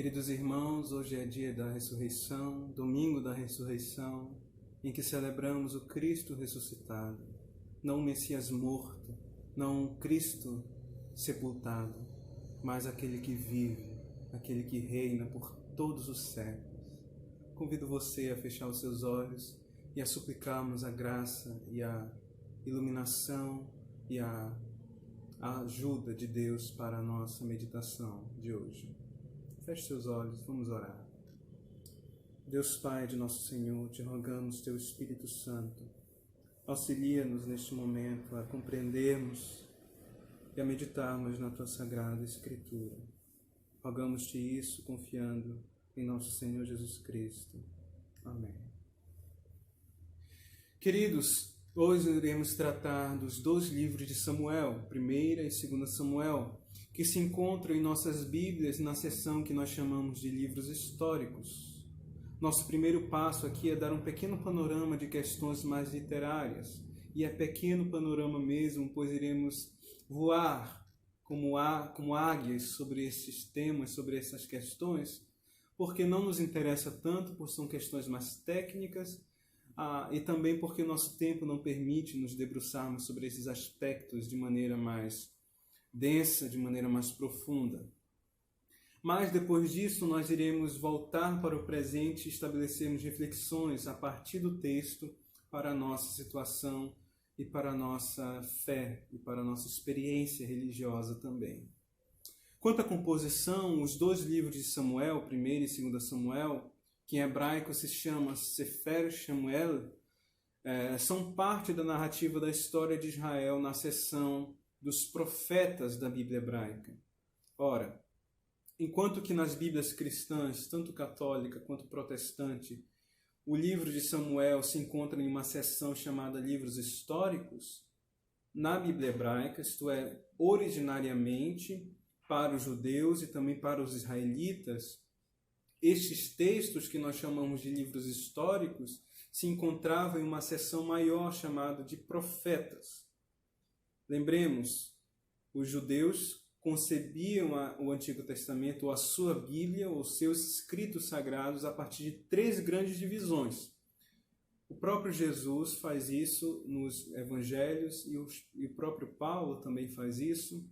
Queridos irmãos, hoje é dia da ressurreição, domingo da ressurreição, em que celebramos o Cristo ressuscitado, não o Messias morto, não o Cristo sepultado, mas aquele que vive, aquele que reina por todos os séculos. Convido você a fechar os seus olhos e a suplicarmos a graça e a iluminação e a ajuda de Deus para a nossa meditação de hoje. Feche seus olhos, vamos orar. Deus Pai de nosso Senhor, te rogamos, Teu Espírito Santo, auxilia-nos neste momento a compreendermos e a meditarmos na Tua Sagrada Escritura. Rogamos-te isso confiando em nosso Senhor Jesus Cristo. Amém. Queridos, hoje iremos tratar dos dois livros de Samuel, 1ª e 2ª Samuel, que se encontram em nossas Bíblias na seção que nós chamamos de livros históricos. Nosso primeiro passo aqui é dar um pequeno panorama de questões mais literárias. E é pequeno panorama mesmo, pois iremos voar como águias sobre esses temas, sobre essas questões, porque não nos interessa tanto, porque são questões mais técnicas, e também porque o nosso tempo não permite nos debruçarmos sobre esses aspectos de maneira mais densa, de maneira mais profunda. Mas depois disso nós iremos voltar para o presente e estabelecermos reflexões a partir do texto para a nossa situação e para a nossa fé e para a nossa experiência religiosa também. Quanto à composição, os dois livros de Samuel, 1º e 2ª Samuel, que em hebraico se chama Sefer Shemuel, são parte da narrativa da história de Israel na seção dos profetas da Bíblia hebraica. Ora, enquanto que nas Bíblias cristãs, tanto católica quanto protestante, o livro de Samuel se encontra em uma seção chamada livros históricos, na Bíblia hebraica, isto é, originariamente para os judeus e também para os israelitas, estes textos que nós chamamos de livros históricos se encontravam em uma seção maior chamada de profetas. Lembremos, os judeus concebiam o Antigo Testamento, ou a sua Bíblia, ou seus escritos sagrados, a partir de 3 grandes divisões. O próprio Jesus faz isso nos Evangelhos e o próprio Paulo também faz isso.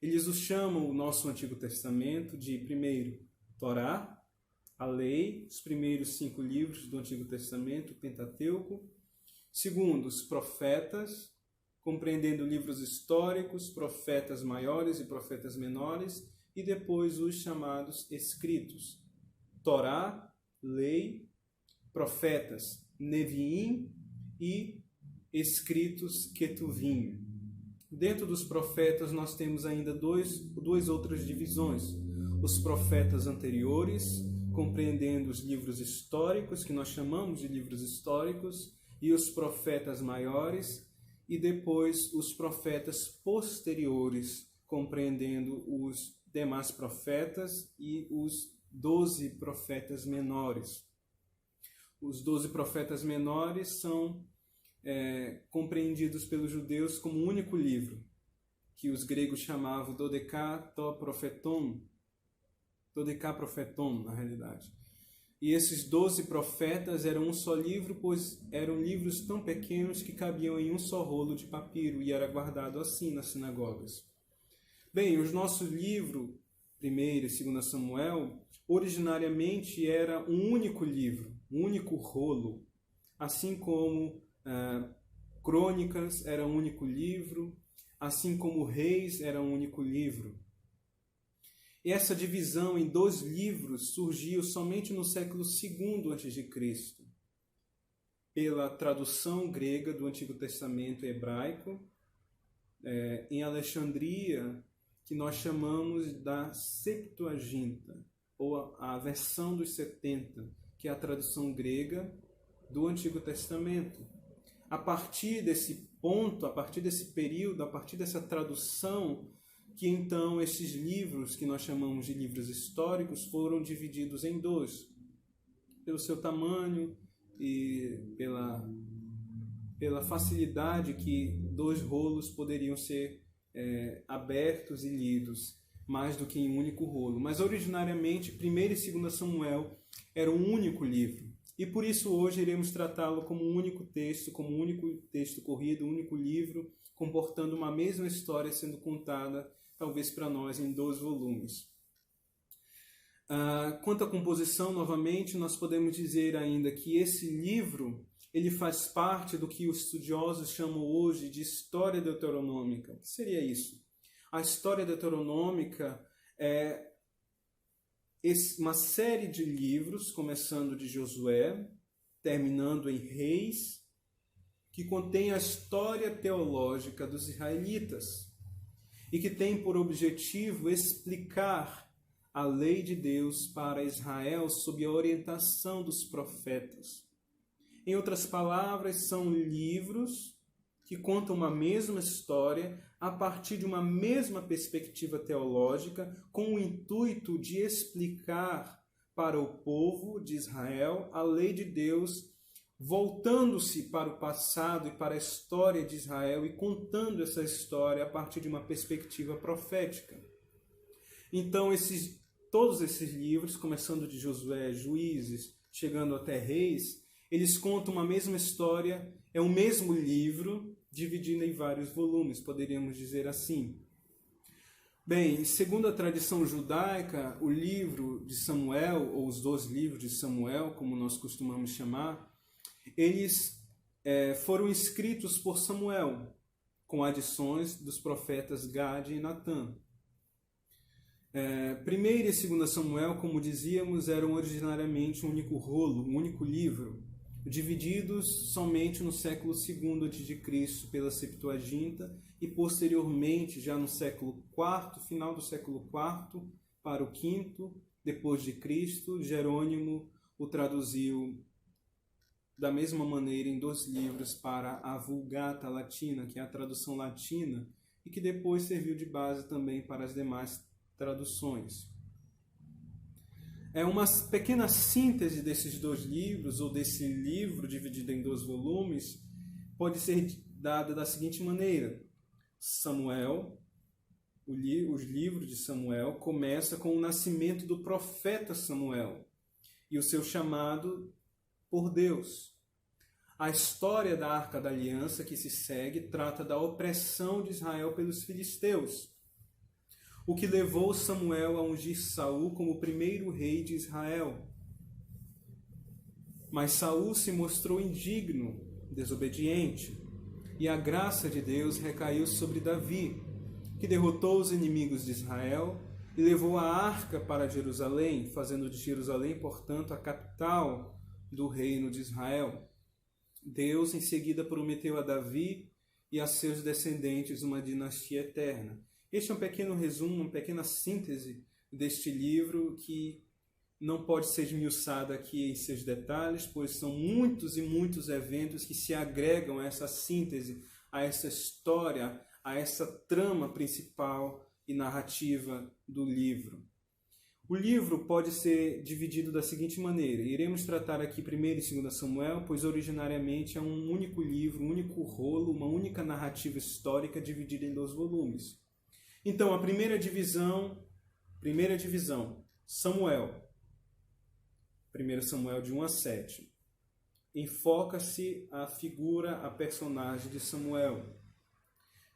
Eles os chamam, o nosso Antigo Testamento, de, primeiro, Torá, a lei, os primeiros 5 livros do Antigo Testamento, o Pentateuco. Segundo, os profetas, compreendendo livros históricos, profetas maiores e profetas menores, e depois os chamados escritos. Torá, lei, profetas, Neviim e escritos Ketuvim. Dentro dos profetas nós temos ainda duas outras divisões. Os profetas anteriores, compreendendo os livros históricos, que nós chamamos de livros históricos, e os profetas maiores, e depois os profetas posteriores, compreendendo os demais profetas e os 12 profetas menores. Os 12 profetas menores são compreendidos pelos judeus como um único livro, que os gregos chamavam Dodekaprofeton, na realidade. E esses 12 profetas eram um só livro, pois eram livros tão pequenos que cabiam em um só rolo de papiro e era guardado assim nas sinagogas. Bem, o nosso livro, 1º e 2ª Samuel, originariamente era um único livro, um único rolo, assim como Crônicas era um único livro, assim como Reis era um único livro. E essa divisão em 2 livros surgiu somente no século II a.C., pela tradução grega do Antigo Testamento hebraico, em Alexandria, que nós chamamos da Septuaginta, ou a versão dos 70, que é a tradução grega do Antigo Testamento. A partir desse ponto, a partir desse período, a partir dessa tradução, que então esses livros, que nós chamamos de livros históricos, foram divididos em 2, pelo seu tamanho e pela facilidade que 2 rolos poderiam ser abertos e lidos. mais do que em um único rolo. Mas originariamente, 1º e 2 Samuel era um único livro. E por isso hoje iremos tratá-lo como um único texto corrido, um único livro, comportando uma mesma história sendo contada, talvez para nós, em 2 volumes. Quanto à composição, novamente, nós podemos dizer ainda que esse livro ele faz parte do que os estudiosos chamam hoje de história deuteronômica. O que seria isso? A história deuteronômica é uma série de livros, começando de Josué, terminando em Reis, que contém a história teológica dos israelitas e que tem por objetivo explicar a lei de Deus para Israel sob a orientação dos profetas. Em outras palavras, são livros que contam uma mesma história a partir de uma mesma perspectiva teológica, com o intuito de explicar para o povo de Israel a lei de Deus, voltando-se para o passado e para a história de Israel e contando essa história a partir de uma perspectiva profética. Então, todos esses livros, começando de Josué, Juízes, chegando até Reis, eles contam uma mesma história, é o mesmo livro, dividido em vários volumes, poderíamos dizer assim. Bem, segundo a tradição judaica, o livro de Samuel, ou os 2 livros de Samuel, como nós costumamos chamar, eles foram escritos por Samuel, com adições dos profetas Gade e Natã. 1º e 2 Samuel, como dizíamos, eram originariamente um único rolo, um único livro, divididos somente no século II a.C. pela Septuaginta e posteriormente, já no século IV, final do século IV para o V depois de Cristo, Jerônimo o traduziu da mesma maneira em 2 livros para a Vulgata Latina, que é a tradução latina, e que depois serviu de base também para as demais traduções. É uma pequena síntese desses 2 livros, ou desse livro dividido em 2 volumes, pode ser dada da seguinte maneira. Samuel, os livros de Samuel, começa com o nascimento do profeta Samuel e o seu chamado por Deus. A história da Arca da Aliança que se segue trata da opressão de Israel pelos filisteus, o que levou Samuel a ungir Saul como o primeiro rei de Israel. Mas Saul se mostrou indigno, desobediente, e a graça de Deus recaiu sobre Davi, que derrotou os inimigos de Israel e levou a arca para Jerusalém, fazendo de Jerusalém, portanto, a capital do reino de Israel. Deus, em seguida, prometeu a Davi e a seus descendentes uma dinastia eterna. Este é um pequeno resumo, uma pequena síntese deste livro que não pode ser esmiuçada aqui em seus detalhes, pois são muitos e muitos eventos que se agregam a essa síntese, a essa história, a essa trama principal e narrativa do livro. O livro pode ser dividido da seguinte maneira. Iremos tratar aqui 1º e 2 Samuel, pois originariamente é um único livro, um único rolo, uma única narrativa histórica dividida em 2 volumes. Então, a primeira divisão, Samuel, 1 Samuel de 1 a 7, enfoca-se a figura, a personagem de Samuel.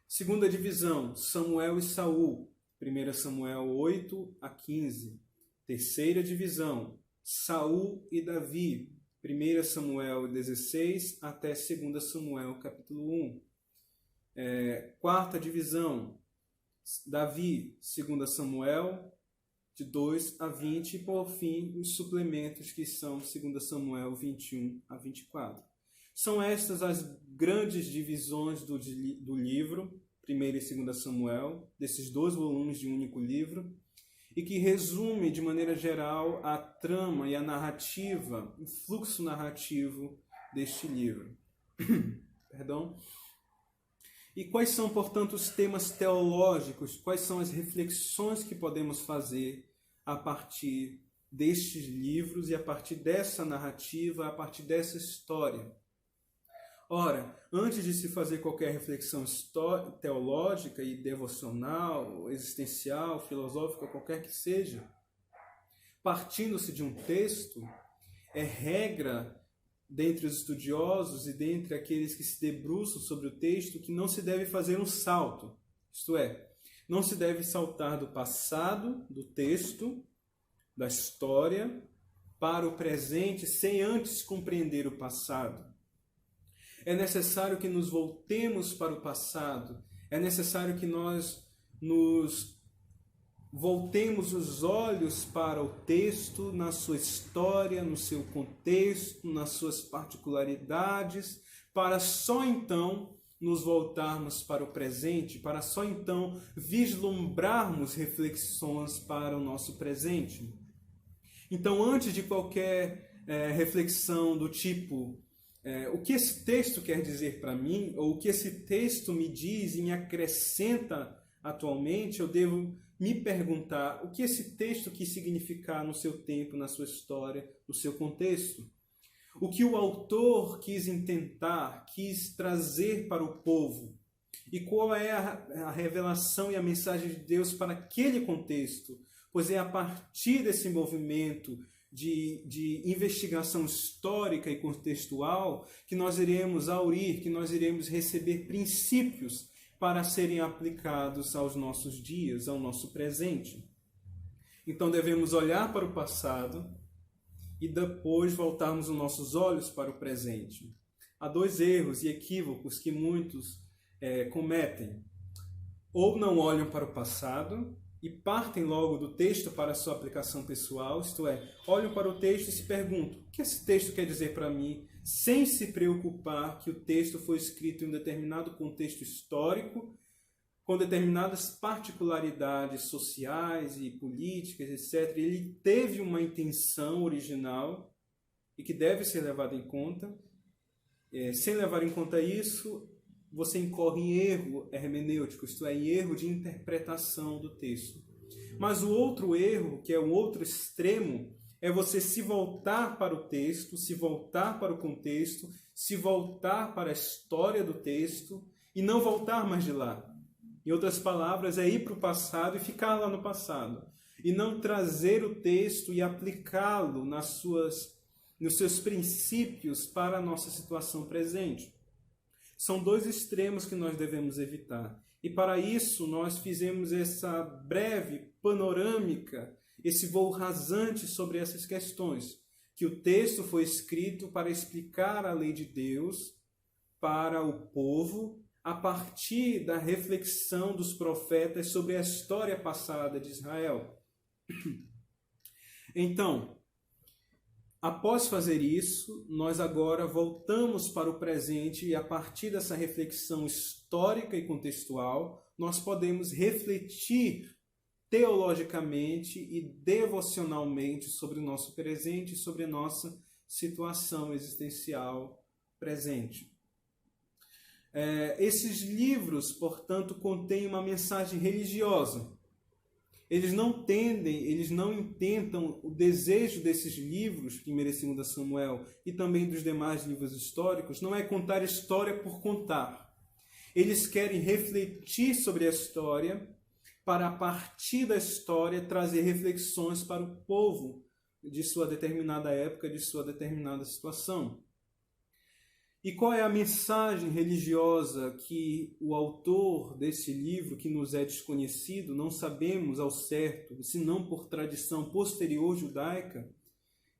Segunda divisão, Samuel e Saul, 1 Samuel 8 a 15. Terceira divisão, Saul e Davi, 1 Samuel 16 até 2 Samuel capítulo 1. Quarta divisão, Davi, 2 Samuel, de 2 a 20, e por fim os suplementos que são 2 Samuel 21 a 24. São estas as grandes divisões do livro, 1 e 2 Samuel, desses 2 volumes de um único livro, e que resume de maneira geral a trama e a narrativa, o fluxo narrativo deste livro. Perdão. E quais são, portanto, os temas teológicos, quais são as reflexões que podemos fazer a partir destes livros e a partir dessa narrativa, a partir dessa história? Ora, antes de se fazer qualquer reflexão teológica e devocional, existencial, filosófica, qualquer que seja, partindo-se de um texto, é regra dentre os estudiosos e dentre aqueles que se debruçam sobre o texto que não se deve fazer um salto, isto é, não se deve saltar do passado, do texto, da história, para o presente, sem antes compreender o passado. É necessário que nos voltemos para o passado, é necessário que nós nos voltemos os olhos para o texto, na sua história, no seu contexto, nas suas particularidades, para só então nos voltarmos para o presente, para só então vislumbrarmos reflexões para o nosso presente. Então, antes de qualquer reflexão do tipo, o que esse texto quer dizer para mim, ou o que esse texto me diz e me acrescenta atualmente, eu devo me perguntar o que esse texto quis significar no seu tempo, na sua história, no seu contexto. O que o autor quis intentar, quis trazer para o povo. E qual é a revelação e a mensagem de Deus para aquele contexto. Pois é a partir desse movimento de investigação histórica e contextual que nós iremos aurir, que nós iremos receber princípios para serem aplicados aos nossos dias, ao nosso presente. Então devemos olhar para o passado e depois voltarmos os nossos olhos para o presente. Há dois erros e equívocos que muitos cometem. Ou não olham para o passado e partem logo do texto para a sua aplicação pessoal, isto é, olham para o texto e se perguntam, o que esse texto quer dizer para mim? Sem se preocupar que o texto foi escrito em um determinado contexto histórico, com determinadas particularidades sociais e políticas, etc. Ele teve uma intenção original e que deve ser levada em conta. Sem levar em conta isso, você incorre em erro hermenêutico, isto é, em erro de interpretação do texto. Mas o outro erro, que é o outro extremo, é você se voltar para o texto, se voltar para o contexto, se voltar para a história do texto e não voltar mais de lá. Em outras palavras, é ir para o passado e ficar lá no passado. E não trazer o texto e aplicá-lo nos seus princípios para a nossa situação presente. São dois extremos que nós devemos evitar. E para isso nós fizemos essa breve panorâmica, esse voo rasante sobre essas questões, que o texto foi escrito para explicar a lei de Deus para o povo a partir da reflexão dos profetas sobre a história passada de Israel. Então, após fazer isso, nós agora voltamos para o presente e a partir dessa reflexão histórica e contextual, nós podemos refletir teologicamente e devocionalmente sobre o nosso presente e sobre a nossa situação existencial presente. Esses livros, portanto, contêm uma mensagem religiosa. Eles não intentam, o desejo desses livros, 1 e 2 Samuel, e também dos demais livros históricos, não é contar história por contar. Eles querem refletir sobre a história, para a partir da história trazer reflexões para o povo de sua determinada época, de sua determinada situação. E qual é a mensagem religiosa que o autor desse livro, que nos é desconhecido, não sabemos ao certo, senão por tradição posterior judaica,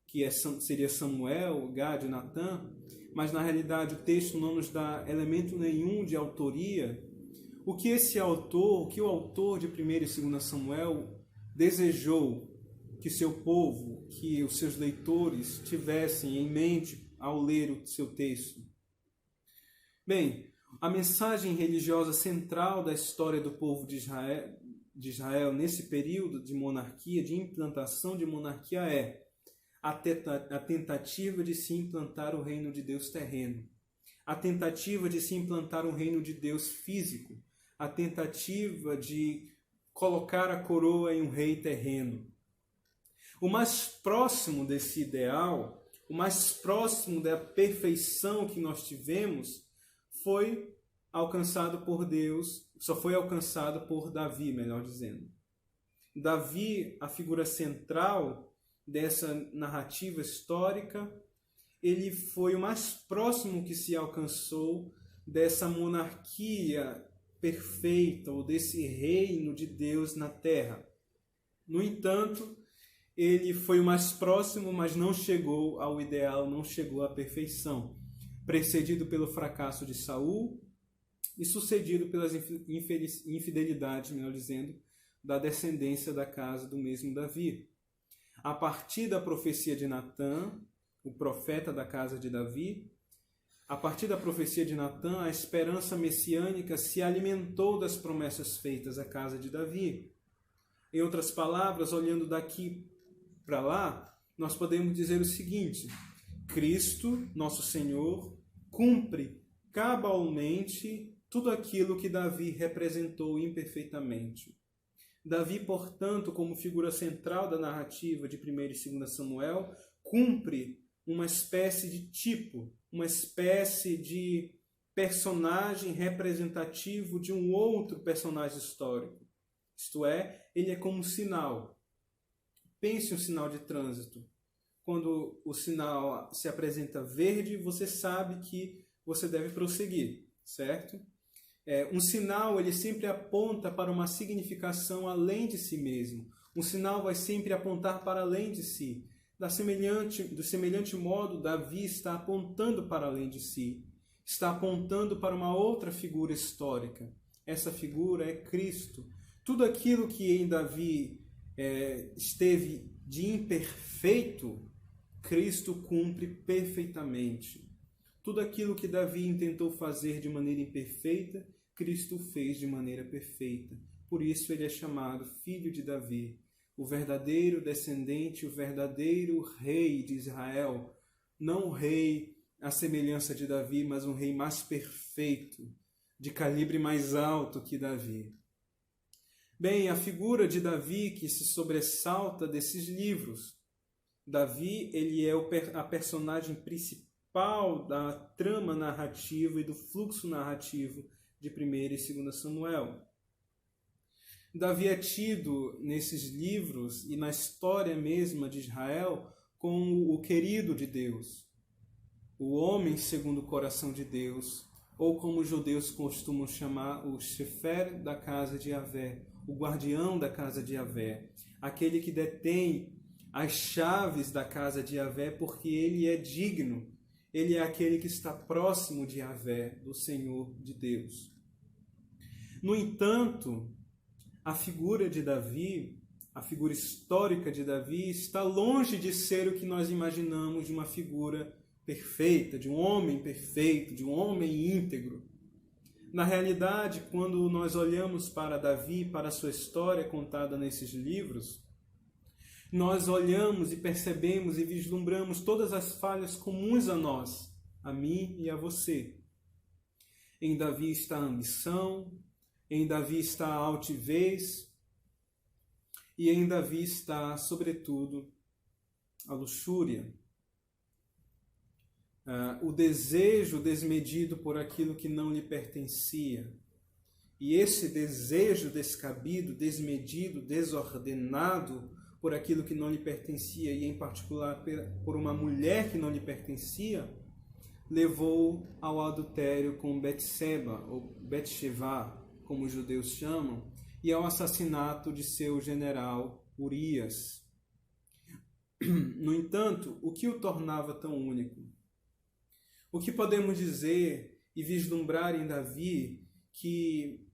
que seria Samuel, Gad e Natã, mas na realidade o texto não nos dá elemento nenhum de autoria. O que o autor de 1 e 2 Samuel desejou que seu povo, que os seus leitores tivessem em mente ao ler o seu texto? Bem, a mensagem religiosa central da história do povo de Israel nesse período de monarquia, de implantação de monarquia, é a tentativa de se implantar o reino de Deus terreno, a tentativa de se implantar um reino de Deus físico, a tentativa de colocar a coroa em um rei terreno. O mais próximo desse ideal, o mais próximo da perfeição que nós tivemos foi alcançado por Deus, só foi alcançado por Davi, melhor dizendo. Davi, a figura central dessa narrativa histórica, ele foi o mais próximo que se alcançou dessa monarquia perfeita, ou desse reino de Deus na terra. No entanto, ele foi o mais próximo, mas não chegou ao ideal, não chegou à perfeição, precedido pelo fracasso de Saul e sucedido pelas infidelidades, melhor dizendo, da descendência da casa do mesmo Davi. A partir da profecia de Natã, o profeta da casa de Davi, a partir da profecia de Natã, a esperança messiânica se alimentou das promessas feitas à casa de Davi. Em outras palavras, olhando daqui para lá, nós podemos dizer o seguinte: Cristo, nosso Senhor, cumpre cabalmente tudo aquilo que Davi representou imperfeitamente. Davi, portanto, como figura central da narrativa de 1 e 2 Samuel, cumpre uma espécie de tipo, uma espécie de personagem representativo de um outro personagem histórico. Isto é, ele é como um sinal. Pense um sinal de trânsito. Quando o sinal se apresenta verde, você sabe que você deve prosseguir, certo? Um sinal, ele sempre aponta para uma significação além de si mesmo. Um sinal vai sempre apontar para além de si. Do semelhante modo, Davi está apontando para além de si. Está apontando para uma outra figura histórica. Essa figura é Cristo. Tudo aquilo que em Davi esteve de imperfeito, Cristo cumpre perfeitamente. Tudo aquilo que Davi intentou fazer de maneira imperfeita, Cristo fez de maneira perfeita. Por isso ele é chamado Filho de Davi, o verdadeiro descendente, o verdadeiro rei de Israel. Não um rei à semelhança de Davi, mas um rei mais perfeito, de calibre mais alto que Davi. Bem, a figura de Davi que se sobressalta desses livros. Davi, ele é a personagem principal da trama narrativa e do fluxo narrativo de 1 e 2 Samuel. Davi é tido nesses livros e na história mesma de Israel como o querido de Deus, o homem segundo o coração de Deus, ou como os judeus costumam chamar o Shefer da casa de Yahvé, o guardião da casa de Yahvé, aquele que detém as chaves da casa de Yahvé, porque ele é digno, ele é aquele que está próximo de Yahvé, do Senhor de Deus. No entanto, a figura de Davi, a figura histórica de Davi, está longe de ser o que nós imaginamos de uma figura perfeita, de um homem perfeito, de um homem íntegro. Na realidade, quando nós olhamos para Davi, para a sua história contada nesses livros, nós olhamos e percebemos e vislumbramos todas as falhas comuns a nós, a mim e a você. Em Davi está a ambição, em Davi está a altivez, e em Davi está, sobretudo, a luxúria. O desejo desmedido por aquilo que não lhe pertencia. E esse desejo descabido, desmedido, desordenado por aquilo que não lhe pertencia, e em particular por uma mulher que não lhe pertencia, levou ao adultério com Betseba, ou Betsheva, como os judeus chamam, e ao assassinato de seu general Urias. No entanto, o que o tornava tão único? O que podemos dizer e vislumbrar em Davi que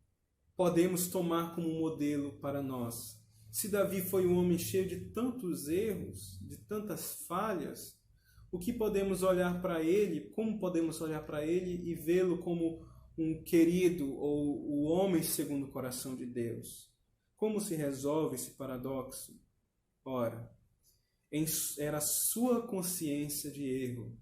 podemos tomar como modelo para nós? Se Davi foi um homem cheio de tantos erros, de tantas falhas, o que podemos olhar para ele, como podemos olhar para ele e vê-lo como um querido ou o homem segundo o coração de Deus? Como se resolve esse paradoxo? Ora, era a sua consciência de erro.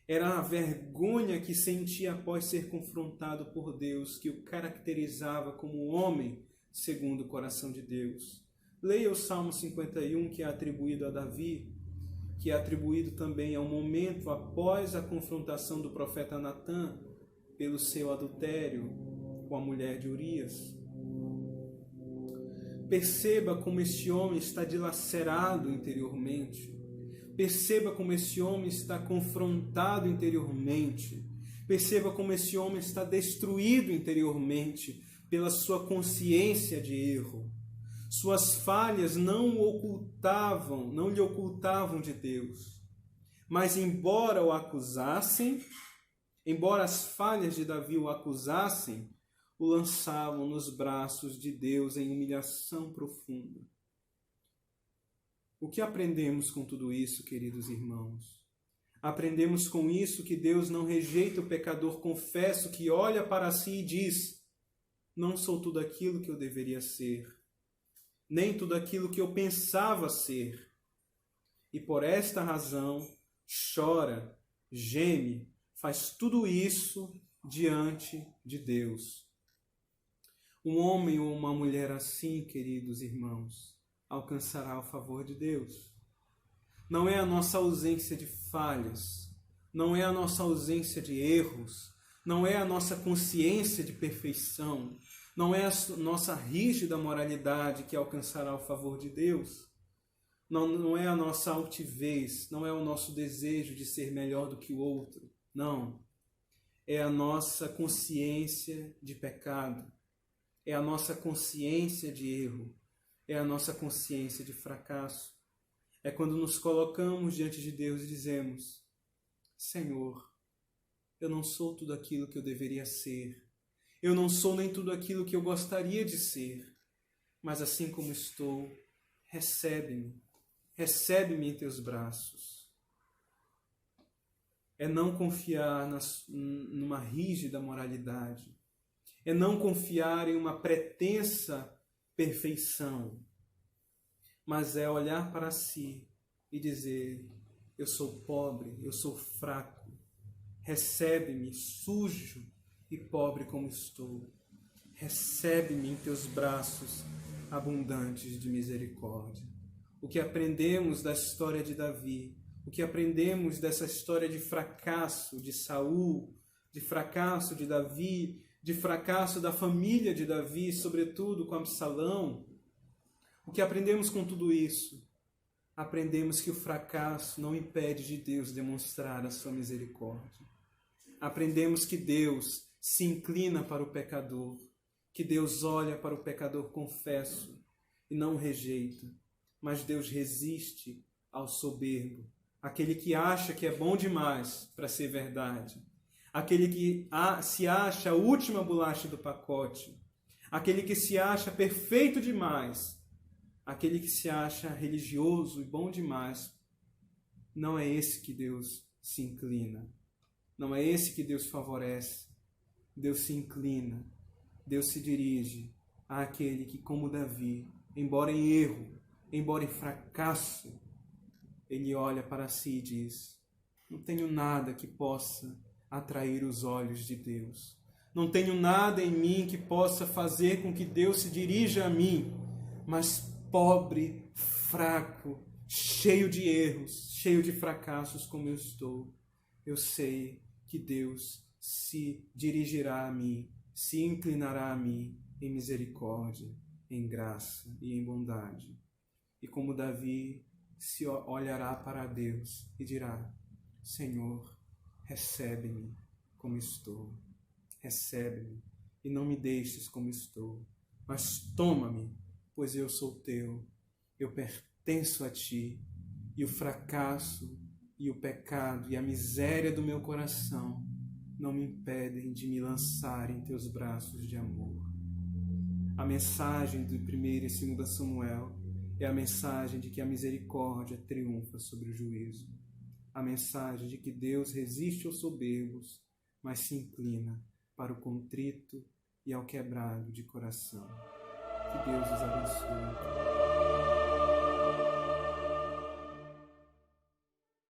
Era a vergonha que sentia após ser confrontado por Deus que o caracterizava como um homem segundo o coração de Deus. Leia o Salmo 51, que é atribuído a Davi. que é atribuído também ao momento após a confrontação do profeta Natã pelo seu adultério com a mulher de Urias. Perceba como este homem está dilacerado interiormente. Perceba como esse homem está confrontado interiormente. Perceba como esse homem está destruído interiormente pela sua consciência de erro. Suas falhas não lhe ocultavam de Deus. Mas embora o acusassem, embora as falhas de Davi o acusassem, o lançavam nos braços de Deus em humilhação profunda. O que aprendemos com tudo isso, queridos irmãos? Aprendemos com isso que Deus não rejeita o pecador confesso que olha para si e diz: não sou tudo aquilo que eu deveria ser, nem tudo aquilo que eu pensava ser. E por esta razão chora, geme, faz tudo isso diante de Deus. Um homem ou uma mulher assim, queridos irmãos, alcançará o favor de Deus. Não é a nossa ausência de falhas, não é a nossa ausência de erros, não é a nossa consciência de perfeição, não é a nossa rígida moralidade que alcançará o favor de Deus. Não é a nossa altivez, não é o nosso desejo de ser melhor do que o outro. Não. É a nossa consciência de pecado. É a nossa consciência de erro. É a nossa consciência de fracasso. É quando nos colocamos diante de Deus e dizemos: Senhor, eu não sou tudo aquilo que eu deveria ser. Eu não sou nem tudo aquilo que eu gostaria de ser. Mas assim como estou, recebe-me. Recebe-me em teus braços. É não confiar numa rígida moralidade. É não confiar em uma pretensa perfeição. Mas é olhar para si e dizer: eu sou pobre, eu sou fraco. Recebe-me sujo e pobre como estou. Recebe-me em teus braços abundantes de misericórdia. O que aprendemos da história de Davi, o que aprendemos dessa história de fracasso de Saul, de fracasso de Davi, de fracasso da família de Davi, sobretudo com Absalão, o que aprendemos com tudo isso? Aprendemos que o fracasso não impede de Deus demonstrar a sua misericórdia. Aprendemos que Deus se inclina para o pecador, que Deus olha para o pecador confesso e não o rejeita. Mas Deus resiste ao soberbo, aquele que acha que é bom demais para ser verdade, aquele que se acha a última bolacha do pacote, aquele que se acha perfeito demais, aquele que se acha religioso e bom demais. Não é esse que Deus se inclina, não é esse que Deus favorece. Deus se inclina, Deus se dirige àquele que, como Davi, embora em erro, embora em fracasso, ele olha para si e diz: não tenho nada que possa atrair os olhos de Deus. Não tenho nada em mim que possa fazer com que Deus se dirija a mim. Mas pobre, fraco, cheio de erros, cheio de fracassos como eu estou, eu sei que Deus se dirigirá a mim, se inclinará a mim em misericórdia, em graça e em bondade. E como Davi se olhará para Deus e dirá: Senhor, recebe-me como estou. Recebe-me e não me deixes como estou, mas toma-me, pois eu sou teu. Eu pertenço a ti, e o fracasso e o pecado e a miséria do meu coração não me impedem de me lançar em teus braços de amor. A mensagem do 1º e 2 Samuel é a mensagem de que a misericórdia triunfa sobre o juízo. A mensagem de que Deus resiste aos soberbos, mas se inclina para o contrito e ao quebrado de coração. Que Deus os abençoe.